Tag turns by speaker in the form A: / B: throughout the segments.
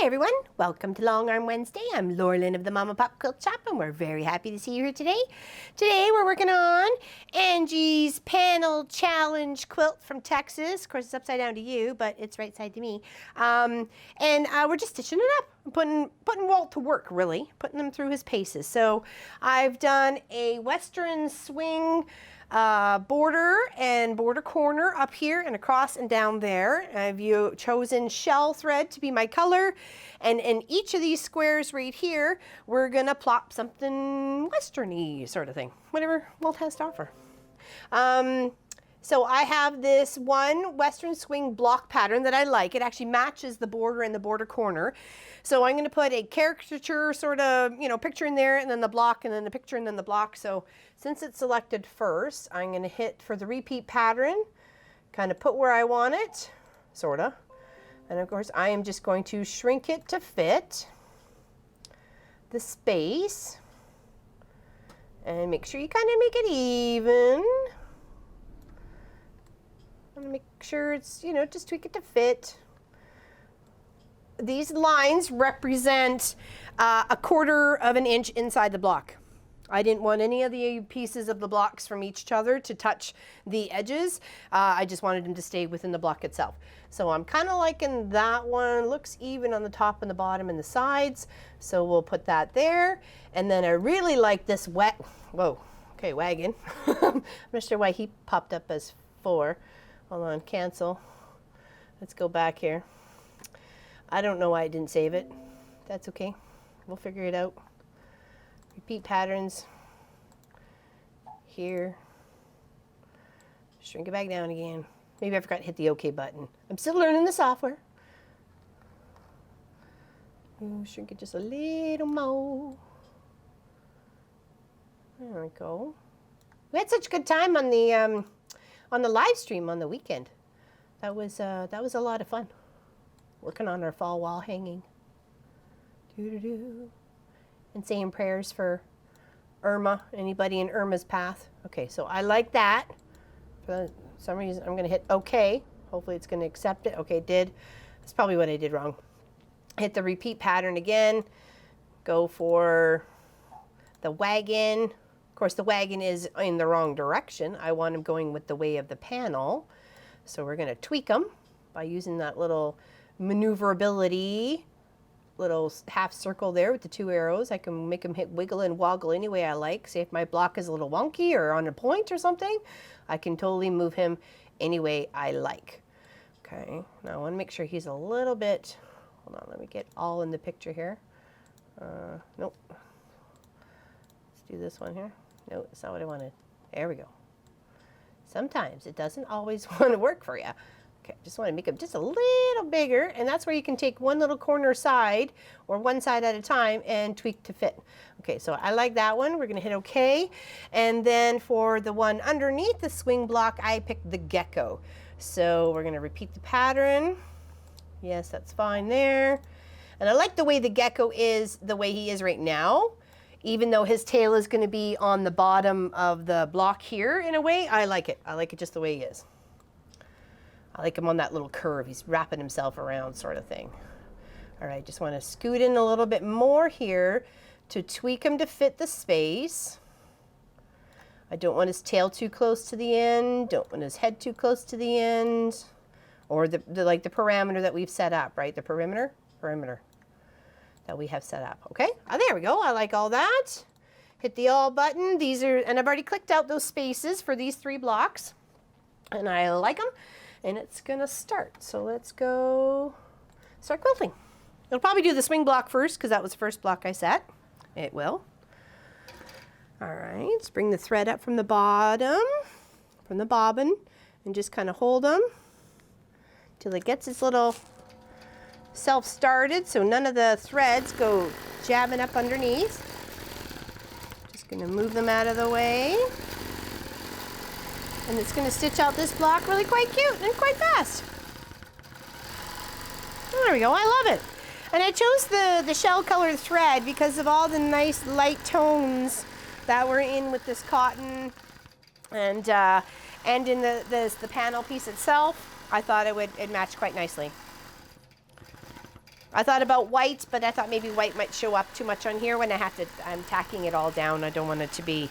A: everyone, welcome to Long Arm Wednesday. I'm Laurelyn of the Mama Pop Quilt Shop and we're very happy to see you here today. Today we're working on Angie's Panel Challenge quilt from Texas. Of course it's upside down to you, but it's right side to me. We're just stitching it up, putting Walt to work really, putting him through his paces. So I've done a Western swing border and border corner up here and across and down there. I've chosen shell thread to be my color, and in each of these squares right here we're gonna plop something westerny sort of thing, whatever Walt has to offer. So I have this one Western swing block pattern that I like. It actually matches the border and the border corner. So I'm going to put a caricature sort of, picture in there, and then the block, and then the picture, and then the block. So since it's selected first, I'm going to hit for the repeat pattern, kind of put where I want it, sort of. And of course, I am just going to shrink it to fit the space. And make sure you kind of make it even. Make sure it's, just tweak it to fit. These lines represent a 1/4 of an inch inside the block. I didn't want any of the pieces of the blocks from each other to touch the edges. I just wanted them to stay within the block itself. So I'm kind of liking that one. Looks even on the top and the bottom and the sides. So we'll put that there. And then I really like this wagon. I'm not sure why he popped up as 4. Hold on, cancel. Let's go back here. I don't know why I didn't save it. That's okay. We'll figure it out. Repeat patterns. Here. Shrink it back down again. Maybe I forgot to hit the OK button. I'm still learning the software. Shrink it just a little more. There we go. We had such a good time on the live stream on the weekend. That was a lot of fun. Working on our fall wall hanging. And saying prayers for Irma, anybody in Irma's path. Okay, so I like that. For some reason I'm gonna hit OK. Hopefully it's gonna accept it. Okay, it did. That's probably what I did wrong. Hit the repeat pattern again. Go for the wagon. Of course, the wagon is in the wrong direction. I want them going with the way of the panel. So we're going to tweak them by using that little maneuverability, little half circle there with the 2 arrows. I can make them hit wiggle and woggle any way I like. Say if my block is a little wonky or on a point or something, I can totally move him any way I like. Okay, now I want to make sure he's a little bit, hold on, let me get all in the picture here. Nope. Let's do this one here. No, it's not what I wanted. There we go. Sometimes it doesn't always want to work for you. Okay, just want to make them just a little bigger, and that's where you can take one little corner side or one side at a time and tweak to fit. Okay, so I like that one. We're going to hit OK. And then for the one underneath the swing block, I picked the gecko. So we're going to repeat the pattern. Yes, that's fine there. And I like the way the gecko is the way he is right now. Even though his tail is going to be on the bottom of the block here in a way, I like it. I like it just the way he is. I like him on that little curve. He's wrapping himself around sort of thing. All right, just want to scoot in a little bit more here to tweak him to fit the space. I don't want his tail too close to the end. Don't want his head too close to the end. Or the parameter that we've set up, right? The perimeter that we have set up. Okay, there we go. I like all that. Hit the all button. These are, and I've already clicked out those spaces for these 3 blocks, and I like them. And it's gonna start. So let's go start quilting. It'll probably do the swing block first because that was the first block I set. It will. All right, let's bring the thread up from the bottom, from the bobbin, and just kind of hold them till it gets its little self-started, so none of the threads go jabbing up underneath. Just going to move them out of the way. And it's going to stitch out this block really quite cute and quite fast. There we go, I love it. And I chose the shell colored thread because of all the nice light tones that were in with this cotton and in the panel piece itself. I thought it'd match quite nicely. I thought about white, but I thought maybe white might show up too much on here when I'm tacking it all down. I don't want it to be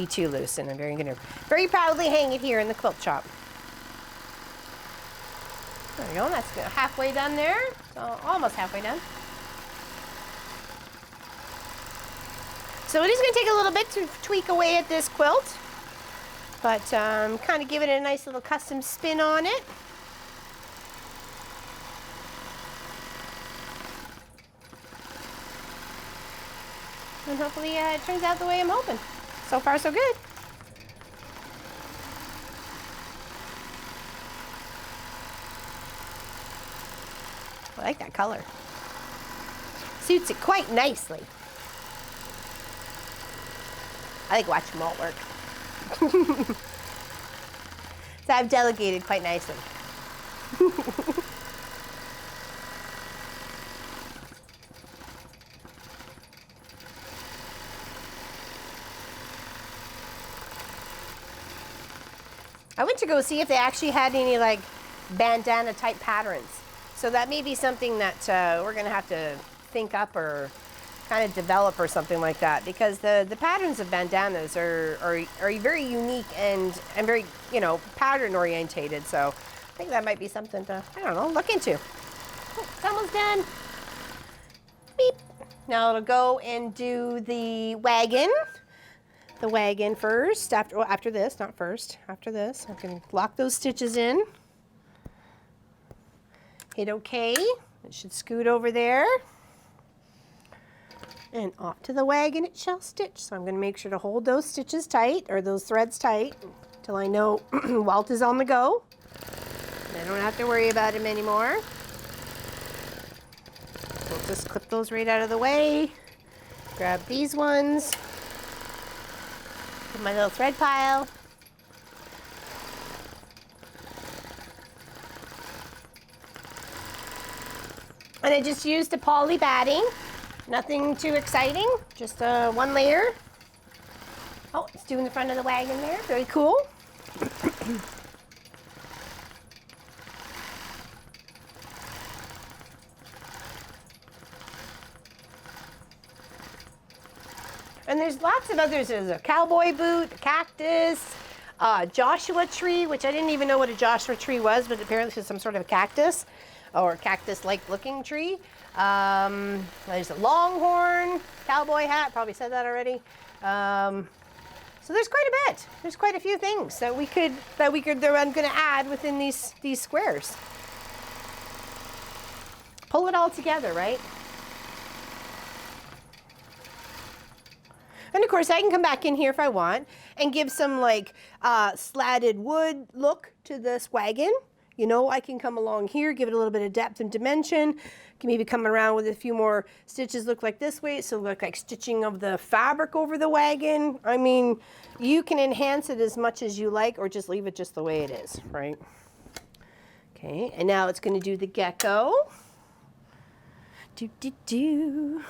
A: too loose, and I'm gonna very proudly hang it here in the quilt shop. There we go, that's good. Halfway done there, so almost halfway done. So it is gonna take a little bit to tweak away at this quilt, but kind of give it a nice little custom spin on it. And hopefully it turns out the way I'm hoping. So far, so good. I like that color. Suits it quite nicely. I like watching them all work. So I've delegated quite nicely. I went to go see if they actually had any like bandana type patterns. So that may be something that we're gonna have to think up or kind of develop or something like that, because the patterns of bandanas are very unique and very, you know, pattern orientated. So I think that might be something to, I don't know, look into. Oh, it's almost done. Beep. Now it'll go and do the wagon. The wagon first, after this, not first, after this. I'm gonna lock those stitches in. Hit OK. It should scoot over there. And off to the wagon it shall stitch. So I'm gonna make sure to hold those stitches tight, or those threads tight, till I know Walt is on the go. And I don't have to worry about him anymore. We'll just clip those right out of the way. Grab these ones. My little thread pile. And I just used a poly batting. Nothing too exciting, just one layer. Oh, it's doing the front of the wagon there, very cool. And there's lots of others. There's a cowboy boot, a cactus, Joshua tree, which I didn't even know what a Joshua tree was, but apparently it's some sort of a cactus or cactus-like looking tree. There's a longhorn, cowboy hat, probably said that already. So there's quite a bit. There's quite a few things that I'm gonna add within these squares. Pull it all together, right? And of course, I can come back in here if I want and give some like slatted wood look to this wagon. You know, I can come along here, give it a little bit of depth and dimension. Can maybe come around with a few more stitches, look like this way, so look like stitching of the fabric over the wagon. I mean, you can enhance it as much as you like, or just leave it just the way it is, right? Okay, and now it's going to do the gecko. Do.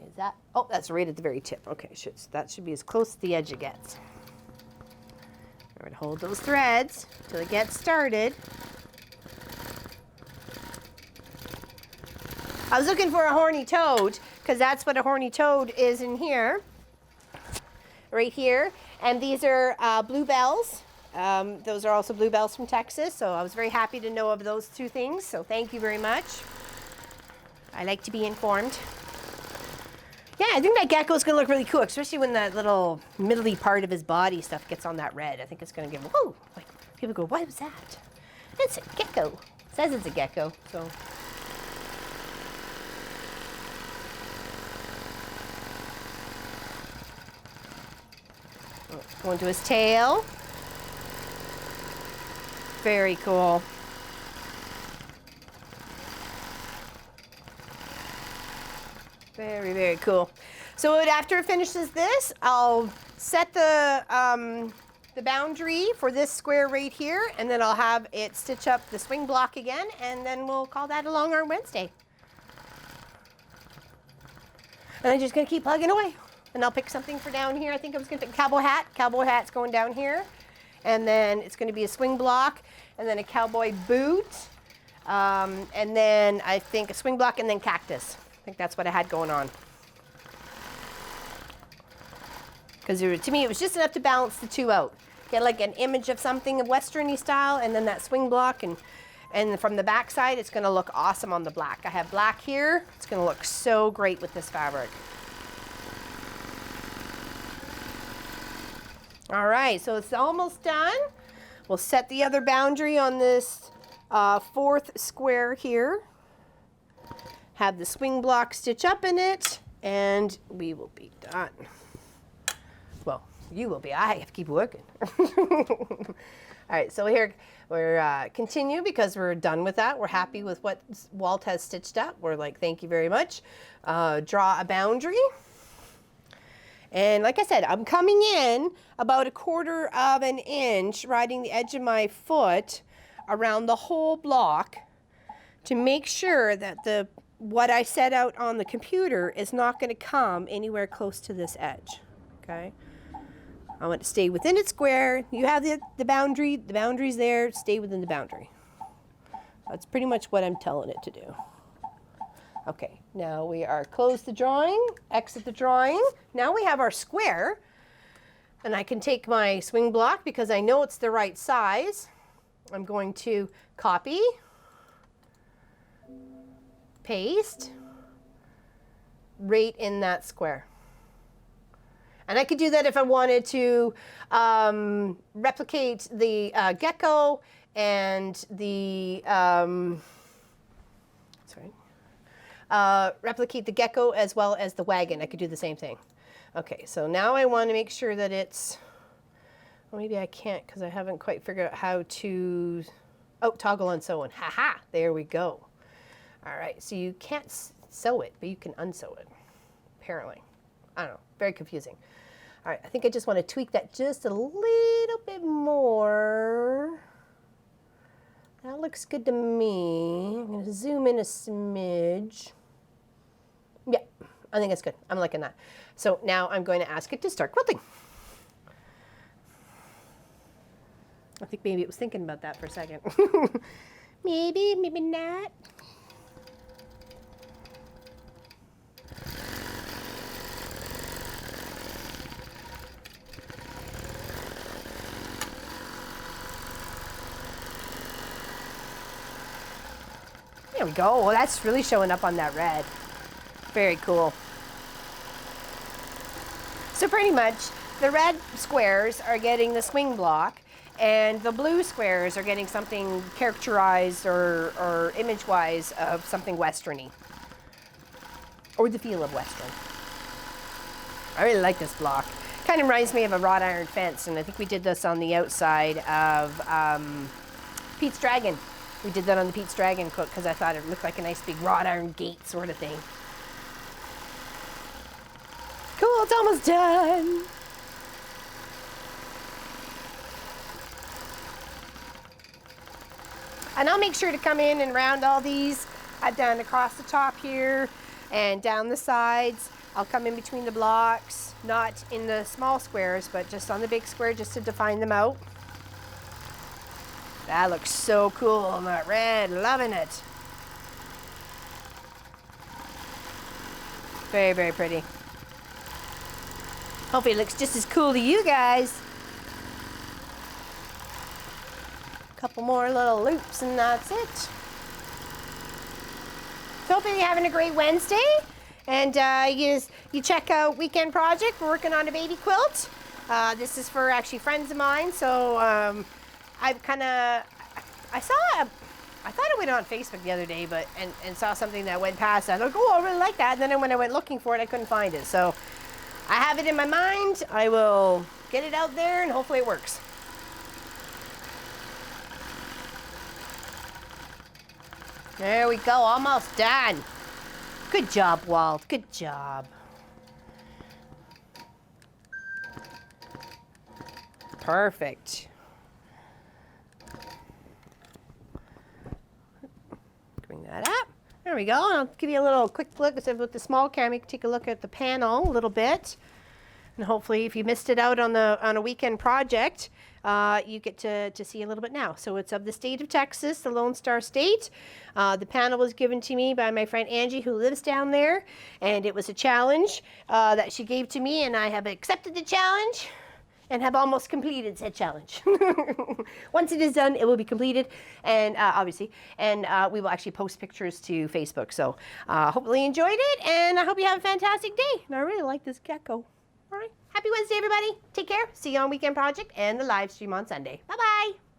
A: Is that, oh, that's right at the very tip. Okay, that should be as close to the edge it gets. I'm going to hold those threads till it gets started. I was looking for a horny toad, because that's what a horny toad is in here, right here. And these are bluebells. Those are also bluebells from Texas, so I was very happy to know of those two things, so thank you very much. I like to be informed. Yeah, I think that gecko is going to look really cool, especially when that little middly part of his body stuff gets on that red. I think it's going to give, whoa, like people go, what was that? It's a gecko. It says it's a gecko, so. Going to his tail. Very cool. Very, very cool. So after it finishes this, I'll set the boundary for this square right here, and then I'll have it stitch up the swing block again, and then we'll call that a long arm Wednesday. And I'm just gonna keep plugging away. And I'll pick something for down here. I think I was gonna pick a cowboy hat. Cowboy hat's going down here. And then it's gonna be a swing block, and then a cowboy boot. And then I think a swing block and then cactus. I think that's what I had going on. Because to me, it was just enough to balance the two out. Get like an image of something of Western-y style, and then that swing block, and from the back side, it's gonna look awesome on the black. I have black here. It's gonna look so great with this fabric. All right, so it's almost done. We'll set the other boundary on this fourth square here. Have the swing block stitch up in it, and we will be done. Well, you will be. I have to keep working. All right, so here we're continue because we're done with that. We're happy with what Walt has stitched up. We're like, thank you very much. Draw a boundary. And like I said, I'm coming in about 1/4 of an inch, riding the edge of my foot around the whole block to make sure that what I set out on the computer is not going to come anywhere close to this edge. Okay. I want to stay within its square. You have the boundary. The boundary's there. Stay within the boundary. That's pretty much what I'm telling it to do. Okay, now we are close the drawing, exit the drawing. Now we have our square, and I can take my swing block because I know it's the right size. I'm going to copy, paste, right in that square. And I could do that if I wanted to replicate the gecko and the, replicate the gecko as well as the wagon. I could do the same thing. Okay, so now I want to make sure that it's, well, maybe I can't because I haven't quite figured out how to, oh, toggle on sew on. Ha-ha, there we go. All right, so you can't sew it, but you can unsew it, apparently. I don't know, very confusing. All right, I think I just want to tweak that just a little bit more. That looks good to me. I'm going to zoom in a smidge. Yeah, I think that's good. I'm liking that. So now I'm going to ask it to start quilting. I think maybe it was thinking about that for a second. Maybe, maybe not. There we go. Well, that's really showing up on that red. Very cool. So pretty much the red squares are getting the swing block and the blue squares are getting something characterized or image-wise of something Western-y. Or the feel of Western. I really like this block. Kind of reminds me of a wrought iron fence, and I think we did this on the outside of Pete's Dragon. We did that on the Pete's Dragon quilt because I thought it looked like a nice big wrought iron gate sort of thing. Cool, it's almost done. And I'll make sure to come in and round all these down across the top here and down the sides. I'll come in between the blocks, not in the small squares, but just on the big square just to define them out. That looks so cool on that red, loving it. Very, very pretty. Hopefully it looks just as cool to you guys. A couple more little loops and that's it. So hopefully you're having a great Wednesday. And you check out Weekend Project. We're working on a baby quilt. This is for actually friends of mine, so I thought it went on Facebook the other day, but and saw something that went past. I was like, oh, I really like that. And then when I went looking for it, I couldn't find it. So I have it in my mind. I will get it out there, and hopefully it works. There we go, almost done. Good job, Walt. Good job. Perfect. Bring that up. There we go. I'll give you a little quick look with the small camera. You can take a look at the panel a little bit. And hopefully if you missed it out on a weekend project, you get to see a little bit now. So it's of the state of Texas, the Lone Star State. The panel was given to me by my friend Angie, who lives down there, and it was a challenge that she gave to me, and I have accepted the challenge and have almost completed said challenge. Once it is done, it will be completed, and obviously, and we will actually post pictures to Facebook. So hopefully you enjoyed it, and I hope you have a fantastic day. And I really like this gecko. All right, happy Wednesday, everybody. Take care. See you on Weekend Project and the live stream on Sunday. Bye-bye.